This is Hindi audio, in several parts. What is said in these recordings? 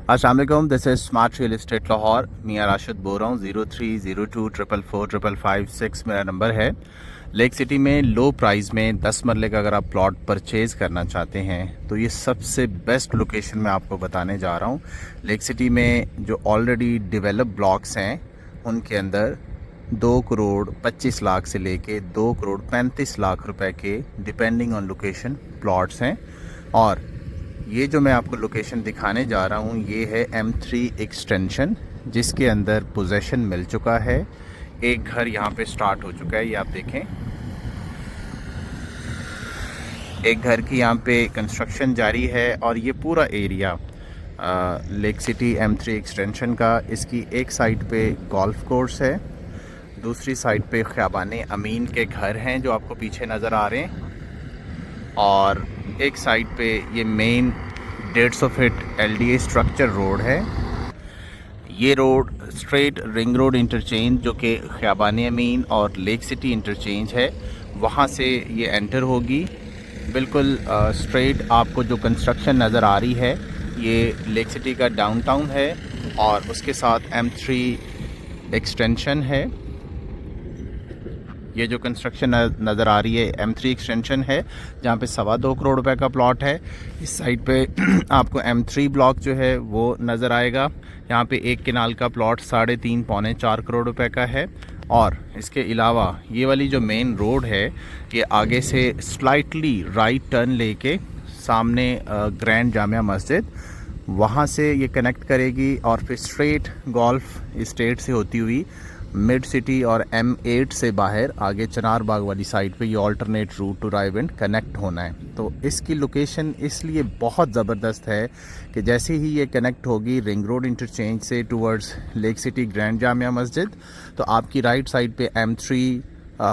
अस्सलाम वालेकुम, this is smart real estate Lahore. मियाँ राशिद बोल रहा हूँ। 0302444556 मेरा नंबर है। लेक सिटी में लो प्राइस में 10 मरले का अगर आप प्लॉट परचेज़ करना चाहते हैं तो ये सबसे बेस्ट लोकेशन मैं आपको बताने जा रहा हूँ। लेक सिटी में जो ऑलरेडी डेवलप ब्लॉक्स हैं उनके अंदर 2 करोड़ 25 लाख से लेके 2 करोड़ 35 लाख रुपए के डिपेंडिंग ऑन लोकेशन प्लॉट्स हैं। और ये जो मैं आपको लोकेशन दिखाने जा रहा हूँ ये है M3 एक्सटेंशन, जिसके अंदर पोजेसन मिल चुका है। एक घर यहाँ पे स्टार्ट हो चुका है, ये आप देखें। एक घर की यहाँ पे कंस्ट्रक्शन जारी है और ये पूरा area lake city M3 extension का, इसकी एक साइड पे गोल्फ कोर्स है, दूसरी साइड पे ख़ियाबाने अमीन के घर हैं जो आपको पीछे नज़र आ रहे हैं, और एक साइड पे ये main 150 feet LDA structure road है। ये road straight ring road interchange जो कि ख़ियाबाने अमीन और लेक सिटी इंटरचेंज है वहाँ से ये एंटर होगी। बिल्कुल स्ट्रेट आपको जो कंस्ट्रक्शन नज़र आ रही है ये लेक सिटी का डाउनटाउन है और उसके साथ M3 एक्सटेंशन है। ये जो कंस्ट्रक्शन नज़र आ रही है M3 एक्सटेंशन है, जहाँ पे 2.25 करोड़ रुपए का प्लॉट है। इस साइड पे आपको M3 ब्लॉक जो है वो नज़र आएगा। यहाँ पे एक किनाल का प्लॉट 3.5 पौने 4 करोड़ रुपए का है। और इसके अलावा ये वाली जो मेन रोड है ये आगे से स्लाइटली राइट टर्न लेके सामने ग्रैंड जामिया मस्जिद वहाँ से ये कनेक्ट करेगी और फिर स्ट्रेट गोल्फ इस्टेट से होती हुई मिड सिटी और M8 से बाहर आगे चनार बाग वाली साइड पे ये alternate route to Raiwind connect होना है। तो इसकी लोकेशन इसलिए बहुत ज़बरदस्त है कि जैसे ही ये कनेक्ट होगी रिंग रोड इंटरचेंज से towards lake city grand Jamia Masjid, तो आपकी राइट साइड पे M3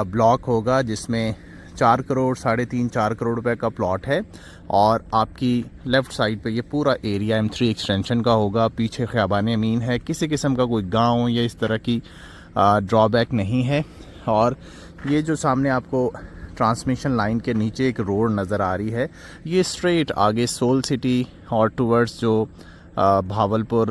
ब्लॉक होगा जिसमें 4 करोड़ 3.5-4 करोड़ रुपए का प्लॉट है, और आपकी लेफ़्ट साइड पे ये पूरा एरिया M3 एक्सटेंशन का होगा। पीछे ख़ियाबाने अमीन है, किसी किस्म का कोई गांव या इस तरह की ड्रॉबैक नहीं है। और ये जो सामने आपको ट्रांसमिशन लाइन के नीचे एक रोड नज़र आ रही है ये स्ट्रेट आगे सोल सिटी और टूवर्ड्स जो भावलपुर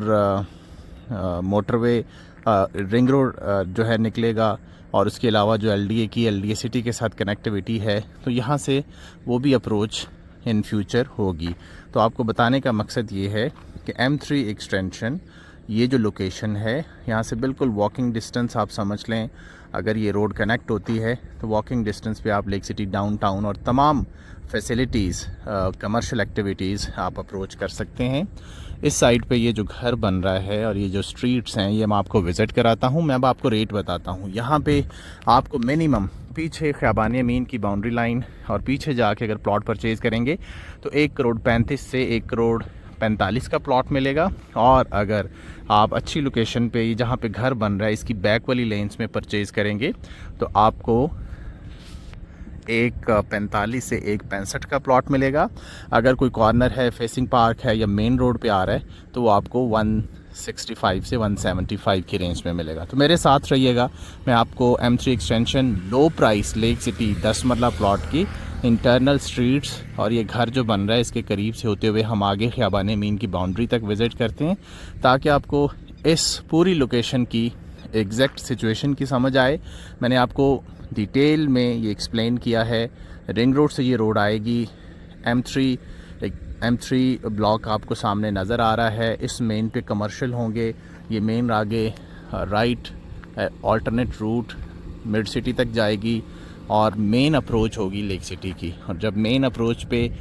मोटरवे रिंग रोड जो है निकलेगा, और उसके अलावा जो LDA सिटी के साथ कनेक्टिविटी है तो यहाँ से वो भी अप्रोच इन फ्यूचर होगी। तो आपको बताने का मकसद ये है कि M3 एक्सटेंशन ये जो लोकेशन है यहाँ से बिल्कुल वॉकिंग डिस्टेंस आप समझ लें। अगर ये रोड कनेक्ट होती है तो वॉकिंग डिस्टेंस पे आप लेक सिटी डाउनटाउन और तमाम फैसिलिटीज़ कमर्शियल एक्टिविटीज़ आप अप्रोच कर सकते हैं। इस साइड पे ये जो घर बन रहा है और ये जो स्ट्रीट्स हैं ये मैं आपको विज़िट कराता हूँ। मैं अब आपको रेट बताता हूँ। यहाँ पे आपको मिनिमम पीछे ख़ियाबाने अमीन की बाउंड्री लाइन और पीछे जाके अगर प्लॉट परचेज़ करेंगे तो 1 करोड़ 35 से 1 करोड़ 45 का प्लॉट मिलेगा। और अगर आप अच्छी लोकेशन पे जहाँ पे घर बन रहा है इसकी बैक वाली लेन्स में परचेज़ करेंगे तो आपको 1.45 से 1.65 का प्लॉट मिलेगा। अगर कोई कॉर्नर है, फेसिंग पार्क है या मेन रोड पे आ रहा है तो वो आपको 165 से 175 की रेंज में मिलेगा। तो मेरे साथ रहिएगा, मैं आपको M3 एक्सटेंशन लो प्राइस लेक सिटी 10 मरला प्लॉट की इंटरनल स्ट्रीट्स और ये घर जो बन रहा है इसके करीब से होते हुए हम आगे ख़ियाबाने अमीन की बाउंड्री तक विज़िट करते हैं ताकि आपको इस पूरी लोकेशन की एग्जैक्ट सिचुएशन की समझ आए। मैंने आपको डिटेल में ये एक्सप्लेन किया है। रिंग रोड से ये रोड आएगी, M3 ब्लॉक आपको सामने नज़र आ रहा है। इस मेन पे कमर्शियल होंगे, ये मेन आगे right alternate route mid city तक जाएगी और मेन अप्रोच होगी लेक सिटी की। और जब मेन अप्रोच पे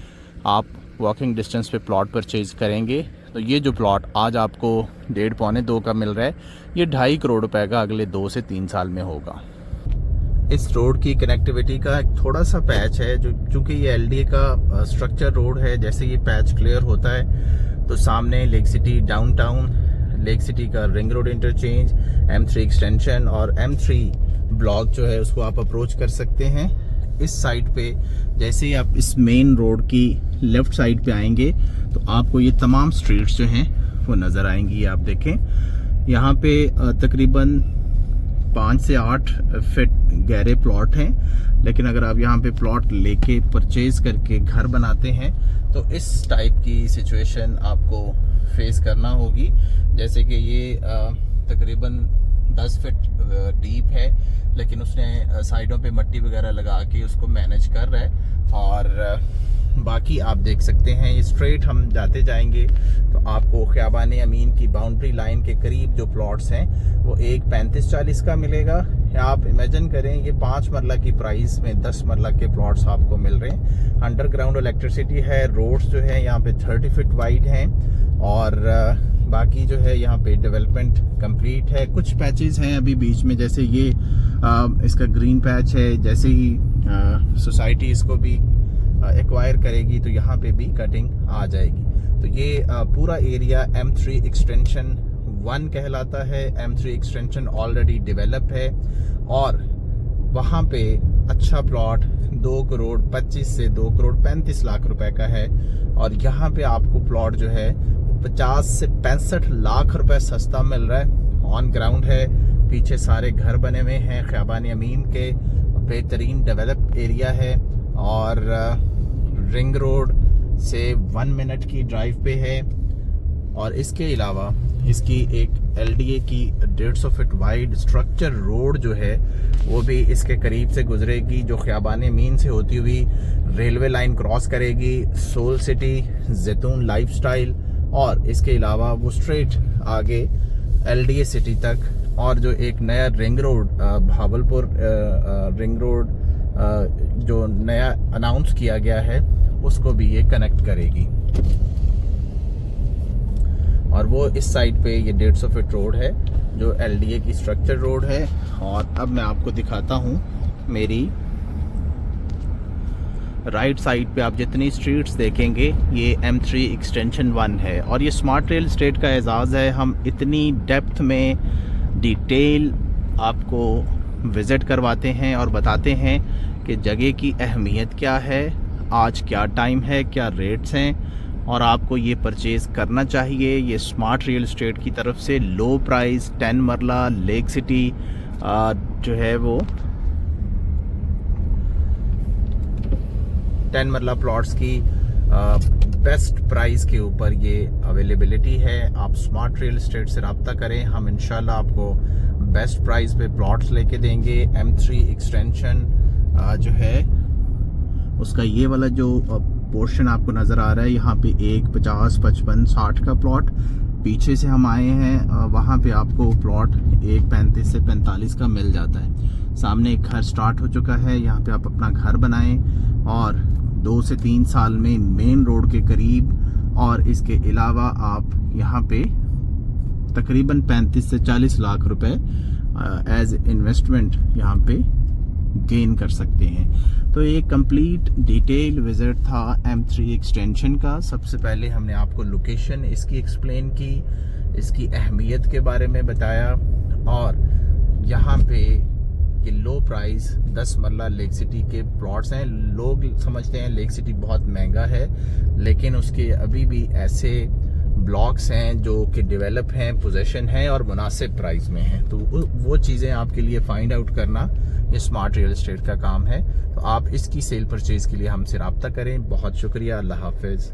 आप वॉकिंग डिस्टेंस पे प्लॉट परचेज़ करेंगे तो ये जो प्लॉट आज आपको 1.5 पौने 2 का मिल रहा है ये 2.5 करोड़ रुपए का अगले 2 से 3 साल में होगा। इस रोड की कनेक्टिविटी का एक थोड़ा सा पैच है जो चूँकि ये LDA का स्ट्रक्चर रोड है। जैसे ये पैच क्लियर होता है तो सामने Lake City downtown, Lake City का ring road interchange, M3 extension और M3 ब्लॉक जो है उसको आप अप्रोच कर सकते हैं। इस साइड पे जैसे ही आप इस मेन रोड की लेफ़्ट साइड पे आएंगे तो आपको ये तमाम स्ट्रीट्स जो हैं वो नज़र आएंगी। ये आप देखें यहाँ पे तकरीबन 5 से 8 फीट गहरे प्लॉट हैं, लेकिन अगर आप यहाँ पे प्लॉट लेके परचेज करके घर बनाते हैं तो इस टाइप की सिचुएशन आपको फेस करना होगी। जैसे कि ये तकरीबन 10 फीट डीप है, लेकिन उसने साइडों पे मट्टी वगैरह लगा के उसको मैनेज कर रहा है। और बाकी आप देख सकते हैं ये स्ट्रेट हम जाते जाएंगे तो आपको ख़ियाबान अमीन की बाउंड्री लाइन के करीब जो प्लॉट्स हैं वो एक 35-40 का मिलेगा। आप इमेजिन करें ये 5 मरला की प्राइस में 10 मरला के प्लॉट्स आपको मिल रहे हैं। अंडरग्राउंड इलेक्ट्रिसिटी है, रोड्स जो है यहाँ पे 30 फीट वाइड हैं, और बाकी जो है यहाँ पे डेवलपमेंट कंप्लीट है। कुछ पैचेस हैं अभी बीच में, जैसे ये इसका ग्रीन पैच है। जैसे ही सोसाइटी इसको भी एक्वायर करेगी तो यहाँ पे भी कटिंग आ जाएगी। तो ये पूरा एरिया M3 एक्सटेंशन 1 कहलाता है। M3 एक्सटेंशन ऑलरेडी डेवलप है और वहाँ पे अच्छा प्लॉट 2 करोड़ 25 से 2 करोड़ 35 लाख रुपए का है। और यहाँ पे आपको प्लॉट जो है 50 से 65 लाख रुपए सस्ता मिल रहा है। ऑन ग्राउंड है, पीछे सारे घर बने हुए हैं, ख़ियाबान अमीन के बेहतरीन डेवलप एरिया है और रिंग रोड से 1 मिनट की ड्राइव पे है। और इसके अलावा इसकी एक LDA की 150 फीट वाइड स्ट्रक्चर रोड जो है वो भी इसके करीब से गुजरेगी, जो ख़ियाबान अमीन से होती हुई रेलवे लाइन क्रॉस करेगी, सोल सिटी, जैतून लाइफस्टाइल, और इसके अलावा वो स्ट्रेट आगे LDA सिटी तक। और जो एक नया ring road Bahawalpur ring road जो नया अनाउंस किया गया है उसको भी ये कनेक्ट करेगी। और वो इस साइड पे ये 150 फीट रोड है जो LDA की स्ट्रक्चर रोड है। और अब मैं आपको दिखाता हूँ मेरी राइट साइड पे आप जितनी स्ट्रीट्स देखेंगे ये M3 एक्सटेंशन 1 है। और ये स्मार्ट रियल एस्टेट का एजाज़ है, हम इतनी डेप्थ में डिटेल आपको विज़िट करवाते हैं और बताते हैं कि जगह की अहमियत क्या है, आज क्या टाइम है, क्या रेट्स हैं, और आपको ये परचेज़ करना चाहिए। ये स्मार्ट रियल एस्टेट की तरफ से लो प्राइस 10 मरला लेक सिटी जो है वो 10 मरला प्लॉट्स की बेस्ट प्राइस के ऊपर ये अवेलेबिलिटी है। आप स्मार्ट रियल एस्टेट से रब्ता करें, हम इंशाल्लाह आपको बेस्ट प्राइस पे प्लॉट्स लेके देंगे। M3 एक्सटेंशन जो है उसका ये वाला जो पोर्शन आपको नज़र आ रहा है, यहाँ पे 1 50 55 60 का प्लॉट, पीछे से हम आए हैं वहाँ पे आपको प्लॉट 1 35 से 45 का मिल जाता है। सामने एक घर स्टार्ट हो चुका है, यहाँ पे आप अपना घर बनाएं और 2 से 3 साल में मेन रोड के करीब। और इसके अलावा आप यहाँ पे तकरीबन 35 से 40 लाख रुपए एज इन्वेस्टमेंट यहाँ पे गेन कर सकते हैं। तो ये कंप्लीट डिटेल विजिट था M3 एक्सटेंशन का। सबसे पहले हमने आपको लोकेशन इसकी एक्सप्लेन की, इसकी अहमियत के बारे में बताया, और यहाँ पे ये लो प्राइस 10 मरला लेक सिटी के प्लॉट्स हैं। लोग समझते हैं लेक सिटी बहुत महंगा है, लेकिन उसके अभी भी ऐसे ब्लॉक्स हैं जो कि डेवलप हैं, पोजीशन हैं और मुनासिब प्राइस में हैं। तो वो चीज़ें आपके लिए फाइंड आउट करना ये स्मार्ट रियल एस्टेट का काम है। तो आप इसकी सेल परचेज़ के लिए हमसे रब्ता करें। बहुत शुक्रिया, अल्लाह हाफिज़।